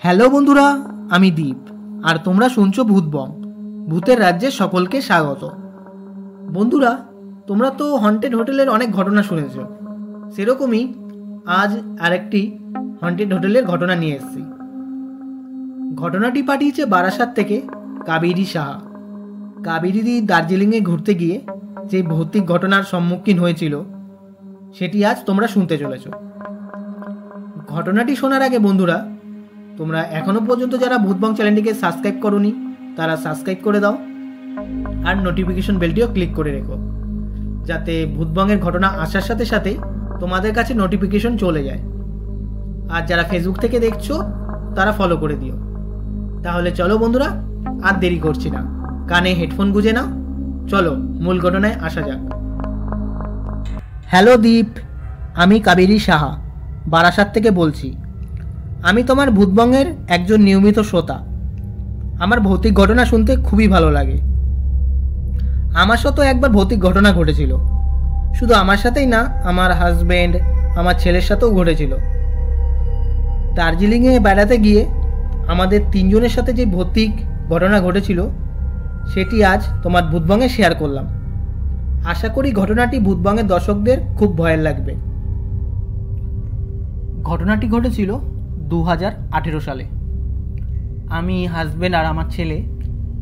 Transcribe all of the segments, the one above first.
Hello বন্ধুরা, আমি দীপ আর তোমরা শুনছো ভূতবং। ভূতের রাজ্যে সকলকে স্বাগত। বন্ধুরা, তোমরা তো হন্টেড হোটেলের অনেক ঘটনা শুনেছো, সেরকমই আজ আরেকটি হন্টেড হোটেলের ঘটনা নিয়ে এসেছি। ঘটনাটি পাঠিয়েছে বারাসাত থেকে কাবেরী সাহা। কাবেরী দার্জিলিংয়ে ঘুরতে গিয়ে যে ভৌতিক ঘটনার সম্মুখীন হয়েছিল সেটি আজ তোমরা শুনতে চলেছ। ঘটনাটি শোনার আগে বন্ধুরা, তোমরা এখনও পর্যন্ত যারা ভূতবং চ্যানেলটিকে সাবস্ক্রাইব করোনি তারা সাবস্ক্রাইব করে দাও আর নোটিফিকেশন বেলটিও ক্লিক করে রেখো, যাতে ভূতবংয়ের ঘটনা আসার সাথে সাথে তোমাদের কাছে নোটিফিকেশন চলে যায়। আর যারা ফেসবুক থেকে দেখছো তারা ফলো করে দিও। তাহলে চলো বন্ধুরা, আর দেরি করছি না, কানে হেডফোন গুঁজে নাও, চলো মূল ঘটনায় আসা যাক। হ্যালো দীপ, আমি কাবেরী সাহা বারাসাত থেকে বলছি। আমি তোমার ভূতবংয়ের একজন নিয়মিত শ্রোতা। আমার ভৌতিক ঘটনা শুনতে খুবই ভালো লাগে। আমার সাথেও একবার ভৌতিক ঘটনা ঘটেছিল। শুধু আমার সাথেই না, আমার হাজব্যান্ড, আমার ছেলের সাথেও ঘটেছিল। দার্জিলিংয়ে বেড়াতে গিয়ে আমাদের তিনজনের সাথে যে ভৌতিক ঘটনা ঘটেছিল সেটি আজ তোমার ভূতবংয়ে শেয়ার করলাম। আশা করি ঘটনাটি ভূতবংয়ের দর্শকদের খুব ভয়ের লাগবে। ঘটনাটি ঘটেছিল 2018 সালে। আমি, হাজব্যান্ড আর আমার ছেলে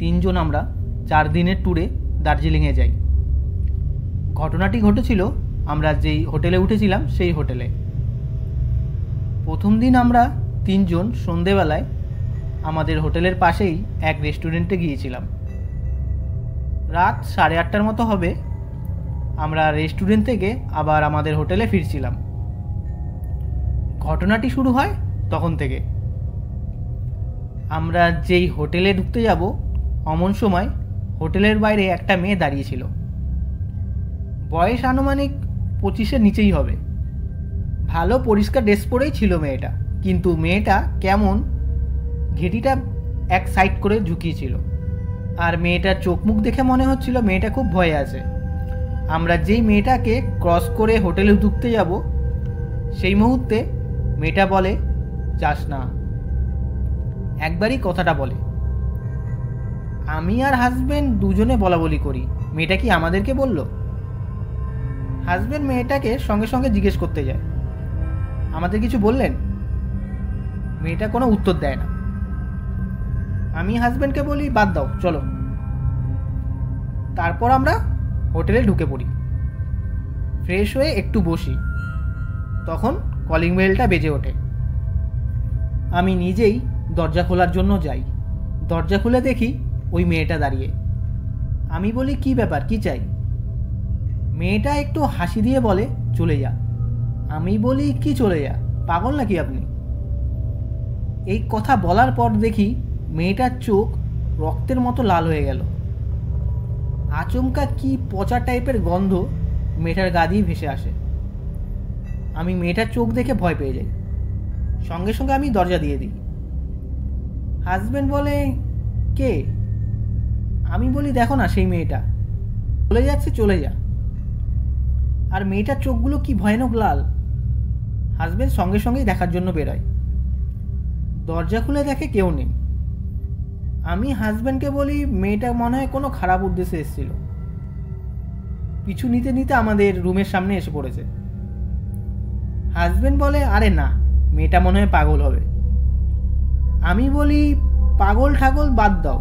তিনজন আমরা 4 দিনের ট্যুরে দার্জিলিংয়ে যাই। ঘটনাটি ঘটেছিল আমরা যেই হোটেলে উঠেছিলাম সেই হোটেলে। প্রথম দিন আমরা তিনজন সন্ধেবেলায় আমাদের হোটেলের পাশেই এক রেস্টুরেন্টে গিয়েছিলাম। রাত 8:30টার মতো হবে। আমরা রেস্টুরেন্ট থেকে আবার আমাদের হোটেলে ফিরছিলাম। ঘটনাটি শুরু হয় তখন থেকে। আমরা যেই হোটেলে ঢুকতে যাব অমন সময় হোটেলের বাইরে একটা মেয়ে দাঁড়িয়েছিল। বয়স আনুমানিক 25-এর নিচেই হবে। ভালো পরিষ্কার ড্রেস পরেই ছিল মেয়েটা, কিন্তু মেয়েটা কেমন ঘেঁটিটা এক সাইড করে ঝুঁকিয়েছিল। আর মেয়েটার চোখ মুখ দেখে মনে হচ্ছিল মেয়েটা খুব ভয়ে আছে। আমরা যেই মেয়েটাকে ক্রস করে হোটেলে ঢুকতে যাব সেই মুহূর্তে মেয়েটা বলে, যাস না। একবারই কথাটা বলে। আমি আর হাজব্যান্ড দুজনে বলা বলি করি, মেয়েটা কি আমাদেরকে বলল? হাজব্যান্ড মেয়েটাকে সঙ্গে সঙ্গে জিজ্ঞেস করতে যায়, আমাদের কিছু বললেন? মেয়েটা কোনো উত্তর দেয় না। আমি হাজব্যান্ডকে বলি, বাদ দাও, চলো। তারপর আমরা হোটেলে ঢুকে পড়ি। ফ্রেশ হয়ে একটু বসি, তখন কলিং বেলটা বেজে ওঠে। আমি নিজেই দরজা খোলার জন্য যাই। দরজা খুলে দেখি ওই মেয়েটা দাঁড়িয়ে। আমি বলি, কি ব্যাপার, কি চাই? মেয়েটা একটু হাসি দিয়ে বলে, চলে যা। আমি বলি, কি চলে যা, পাগল নাকি আপনি? এই কথা বলার পর দেখি মেয়েটার চোখ রক্তের মতো লাল হয়ে গেল। আচমকা কি পচা টাইপের গন্ধ মেয়েটার গা দিয়ে ভেসে আসে। আমি মেয়েটার চোখ দেখে ভয় পেয়ে যাই। সঙ্গে সঙ্গে আমি দরজা দিয়ে দিই। হাজব্যান্ড বলে, কে? আমি বলি, দেখো না সেই মেয়েটা চলে যাচ্ছে, চলে যা। আর মেয়েটার চোখগুলো কি ভয়ানক লাল। হাজব্যান্ড সঙ্গে সঙ্গেই দেখার জন্য বেরোয়। দরজা খুলে দেখে কেউ নেই। আমি হাজব্যান্ডকে বলি, মেয়েটা মনে হয় কোনো খারাপ উদ্দেশ্যে এসেছিল। পিছু নিতে নিতে আমাদের রুমের সামনে এসে পড়েছে। হাজব্যান্ড বলে, আরে না, মেয়েটা মনে হয় পাগল হবে। আমি বলি, পাগল ঠাগল বাদ দাও,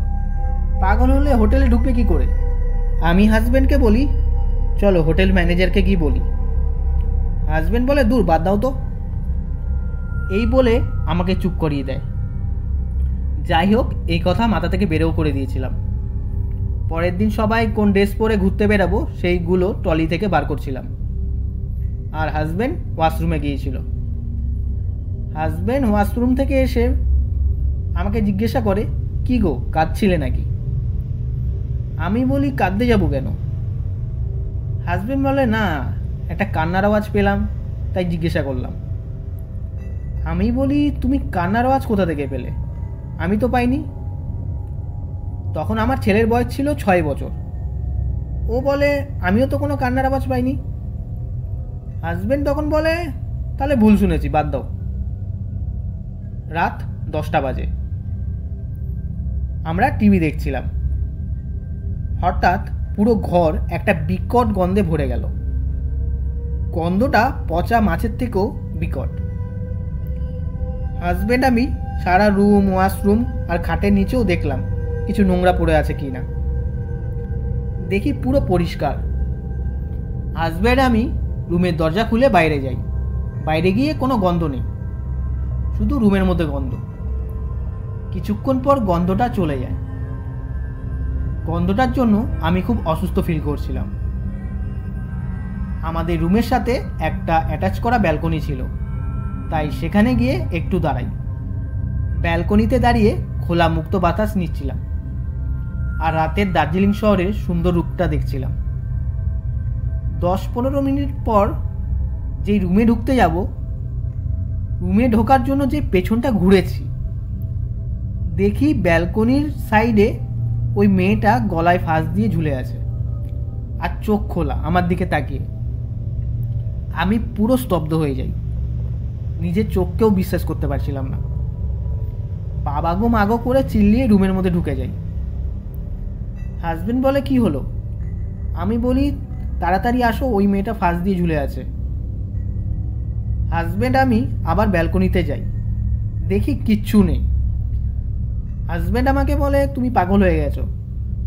পাগল হলে হোটেলে ঢুকবে কি করে? আমি হাজব্যান্ডকে বলি, চলো হোটেল ম্যানেজারকে গিয়ে বলি। হাজব্যান্ড বলে, দূর, বাদ দাও তো। এই বলে আমাকে চুপ করিয়ে দেয়। যাই হোক, এই কথা মাথা থেকে বেরও করে দিয়েছিলাম। পরের দিন সবাই কোন ড্রেস পরে ঘুরতে বেরাবো সেইগুলো ট্রলি থেকে বার করছিলাম। আর হাজব্যান্ড ওয়াশরুমে গিয়েছিল। হাজব্যান্ড ওয়াশরুম থেকে এসে আমাকে জিজ্ঞাসা করে, কি গো, কাঁদছিলে নাকি? আমি বলি, কাঁদতে যাবো কেন? হাজব্যান্ড বলে, না, একটা কান্নার আওয়াজ পেলাম তাই জিজ্ঞাসা করলাম। আমি বলি, তুমি কান্নার আওয়াজ কোথা থেকে পেলে? আমি তো পাইনি। তখন আমার ছেলের বয়স ছিল 6 বছর। ও বলে, আমিও তো কোনো কান্নার আওয়াজ পাইনি। হাজব্যান্ড তখন বলে, তাহলে ভুল শুনেছি, বাদ দাও। রাত 10টা বাজে। আমরা টিভি দেখছিলাম। হঠাৎ পুরো ঘর একটা বিকট গন্ধে ভরে গেল। গন্ধটা পচা মাছের থেকেও বিকট। হাজব্যান্ড আমি সারা রুম, ওয়াশরুম আর খাটের নিচেও দেখলাম কিছু নোংরা পড়ে আছে কি না। দেখি পুরো পরিষ্কার। হাজব্যান্ড আমি রুমের দরজা খুলে বাইরে যাই। বাইরে গিয়ে কোনো গন্ধ নেই, শুধু রুমের মধ্যে গন্ধ। কিছুক্ষণ পর গন্ধটা চলে যায়। গন্ধটার জন্য আমি খুব অসুস্থ ফিল করছিলাম। আমাদের রুমের সাথে একটা অ্যাটাচ করা ব্যালকনি ছিল, তাই সেখানে গিয়ে একটু দাঁড়াই। ব্যালকনিতে দাঁড়িয়ে খোলা মুক্ত বাতাস নিচ্ছিলাম আর রাতের দার্জিলিং শহরের সুন্দর রূপটা দেখছিলাম। 10-15 মিনিট পর যেই রুমে ঢুকতে যাব, রুমে ঢোকার জন্য যে পেছনটা ঘুরেছি, দেখি ব্যালকনির সাইডে ওই মেয়েটা গলায় ফাঁস দিয়ে ঝুলে আছে আর চোখ খোলা আমার দিকে তাকিয়ে। আমি পুরো স্তব্ধ হয়ে যাই, নিজের চোখকেও বিশ্বাস করতে পারছিলাম না। বাবাগো মাগো করে চিল্লিয়ে রুমের মধ্যে ঢুকে যাই। হাজবেন্ড বলে, কি হলো? আমি বলি, তাড়াতাড়ি আসো, ওই মেয়েটা ফাঁস দিয়ে ঝুলে আছে। হাজবেন্ড আমি আবার ব্যালকনিতে যাই, দেখি কিচ্ছু নেই। হাজব্যান্ড আমাকে বলে, তুমি পাগল হয়ে গেছো,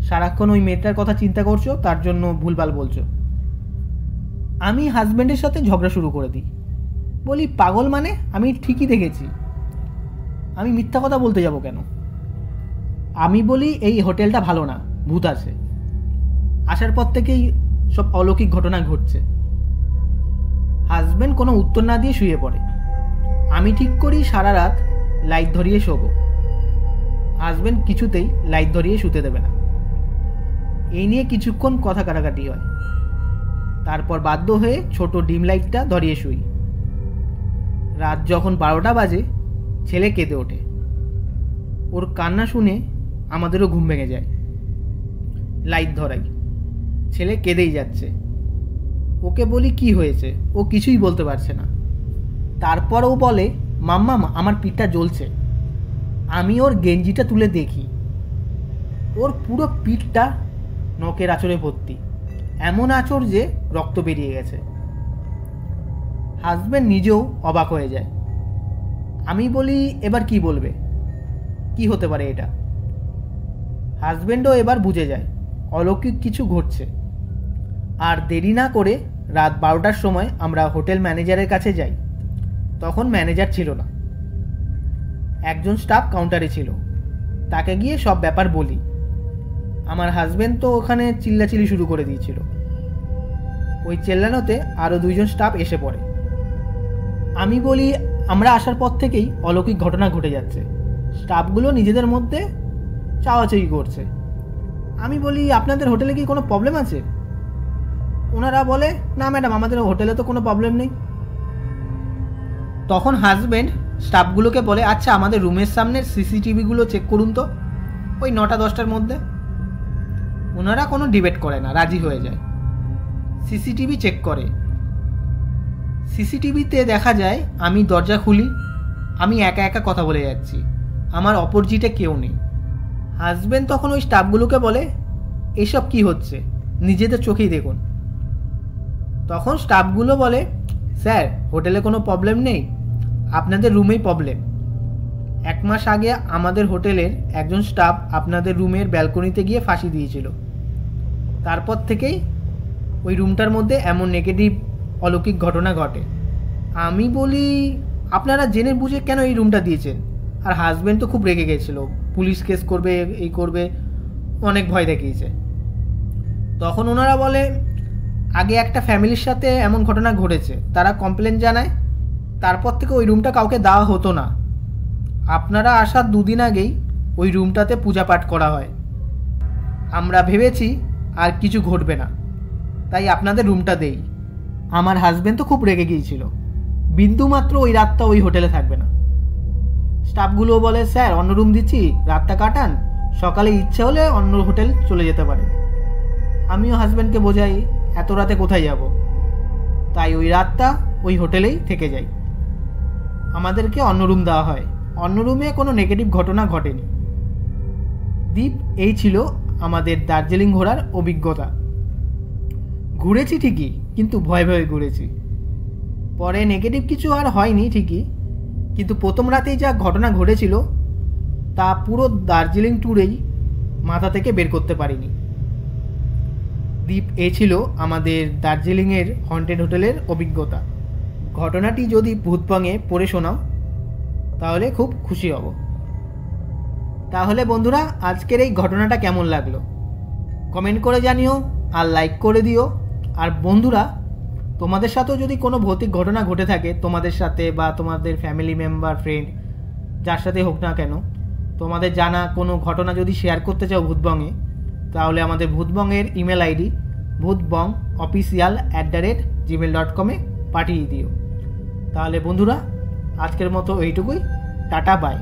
সারাক্ষণ ওই মেয়েটার কথা চিন্তা করছো, তার জন্য ভুলভাল বলছো। আমি হাজব্যান্ডের সাথে ঝগড়া শুরু করে দিই। বলি, পাগল মানে? আমি ঠিকই দেখেছি, আমি মিথ্যা কথা বলতে যাব কেন? আমি বলি, এই হোটেলটা ভালো না, ভূত আছে। আসার পর থেকেই সব অলৌকিক ঘটনা ঘটছে। হাজব্যান্ড কোনো উত্তর না দিয়ে শুয়ে পড়ে। আমি ঠিক করি সারা রাত লাইট ধরিয়ে শোবো। হাজব্যান্ড কিছুতেই লাইট ধরিয়ে শুতে দেবে না। এই নিয়ে কিছুক্ষণ কথা কাটাকাটি হয়। তারপর বাধ্য হয়ে ছোট ডিম লাইটটা ধরিয়ে শুই। রাত যখন 12টা বাজে, ছেলে কেঁদে ওঠে। ওর কান্না শুনে আমাদেরও ঘুম ভেঙে যায়। লাইট ধরাই, ছেলে কেঁদেই যাচ্ছে। ওকে বলি, কি হয়েছে? ও কিছুই বলতে পারছে না। তারপর ও বলে, মাম্মা আমার পিঠটা জ্বলছে। আমি ওর গেঞ্জিটা তুলে দেখি, ওর পুরো পিঠটা নখের আঁচড়ে ভর্তি, এমন আঁচড় যে রক্ত বেরিয়ে গেছে। হাজব্যান্ড নিজেও অবাক হয়ে যায়। আমি বলি, এবার কি বলবে? কি হতে পারে এটা? হাজব্যান্ডও এবার বুঝে যায় অলৌকিক কিছু ঘটছে। আর দেরি না করে রাত 12টার সময় আমরা হোটেল ম্যানেজারের কাছে যাই। তখন ম্যানেজার ছিল না, একজন স্টাফ কাউন্টারে ছিল। তাকে গিয়ে সব ব্যাপার বলি। আমার হাজব্যান্ড তো ওখানে চিল্লাচিল্লি শুরু করে দিয়েছিল। ওই চেল্লানোতে আরও 2জন স্টাফ এসে পড়ে। আমি বলি, আমরা আসার পর থেকেই অলৌকিক ঘটনা ঘটে যাচ্ছে। স্টাফগুলো নিজেদের মধ্যে চাওয়াচাই করছে। আমি বলি, আপনাদের হোটেলে কি কোনো প্রবলেম আছে? ওনারা বলে, না ম্যাডাম, আমাদের হোটেলে তো কোনো প্রবলেম নেই। তখন হাজব্যান্ড স্টাফগুলোকে বলে, আচ্ছা আমাদের রুমের সামনের সিসিটিভিগুলো চেক করুন তো, ওই 9টা-10টার মধ্যে। ওনারা কোনো ডিবেট করে না, রাজি হয়ে যায়। সিসিটিভি চেক করে। সিসিটিভিতে দেখা যায় আমি দরজা খুলি, আমি একা একা কথা বলে যাচ্ছি, আমার অপোজিটে কেউ নেই। হাজব্যান্ড তখন ওই স্টাফগুলোকে বলে, এসব কি হচ্ছে, নিজেদের চোখেই দেখুন। তখন স্টাফগুলো বলে, স্যার হোটেলে কোনো প্রবলেম নেই, আপনাদের রুমেই প্রবলেম। 1 মাস আগে আমাদের হোটেলের একজন স্টাফ আপনাদের রুমের ব্যালকনিতে গিয়ে ফাঁসি দিয়েছিল। তারপর থেকেই ওই রুমটার মধ্যে এমন নেগেটিভ অলৌকিক ঘটনা ঘটে। আমি বলি, আপনারা জেনে বুঝে কেন এই রুমটা দিয়েছেন? আর হাজব্যান্ড তো খুব রেগে গেছিল, পুলিশ কেস করবে, এই করবে, অনেক ভয় দেখিয়েছে। তখন ওনারা বলে, আগে একটা ফ্যামিলির সাথে এমন ঘটনা ঘটেছে, তারা কমপ্লেন জানায়, তারপর থেকে ওই রুমটা কাউকে দেওয়া হতো না। আপনারা আসার 2 দিন আগেই ওই রুমটাতে পূজা পাঠ করা হয়। আমরা ভেবেছি আর কিছু ঘটবে না, তাই আপনাদের রুমটা দেই। আমার হাজব্যান্ড তো খুব রেগে গিয়েছিল, বিন্দুমাত্র ওই রাতটা ওই হোটেলে থাকবে না। স্টাফগুলো বলে, স্যার অন্য রুম দিচ্ছি, রাতটা কাটান, সকালে ইচ্ছে হলে অন্য হোটেল চলে যেতে পারে। আমিও হাজব্যান্ডকে বোঝাই, এত রাতে কোথায় যাব, তাই ওই রাতটা ওই হোটেলেই থেকে যাই। আমাদেরকে অন্য রুম দেওয়া হয়, অন্য রুমে কোনো নেগেটিভ ঘটনা ঘটেনি। দ্বীপ, এই ছিল আমাদের দার্জিলিং ঘোরার অভিজ্ঞতা। ঘুরেছি ঠিকই, কিন্তু ভয়ে ভয়ে ঘুরেছি। পরে নেগেটিভ কিছু আর হয়নি ঠিকই, কিন্তু প্রথম রাতেই যা ঘটনা ঘটেছিল তা পুরো দার্জিলিং ট্যুরেই মাথা থেকে বের করতে পারিনি। দ্বীপ, এ ছিল আমাদের দার্জিলিংয়ের হন্টেড হোটেলের অভিজ্ঞতা। ঘটনাটি যদি ভূতবঙে পড়ে শোনাও তাহলে খুব খুশি হব। তাহলে বন্ধুরা, আজকের এই ঘটনাটা কেমন লাগলো কমেন্ট করে জানিও, আর লাইক করে দিও। আর বন্ধুরা, তোমাদের সাথেও যদি কোনো ভৌতিক ঘটনা ঘটে থাকে তোমাদের সাথে বা তোমাদের ফ্যামিলি মেম্বার, ফ্রেন্ড, যার সাথে হোক না কেন, তোমাদের জানা কোনো ঘটনা যদি শেয়ার করতে চাও ভূতবঙে, তাহলে আমাদের ভূতবঙের ইমেল আইডি bhutbongofficial@gmail.com-এ পাঠিয়ে দিও। তাহলে বন্ধুরা, আজকের মতো এইটুকুই। Tata, by.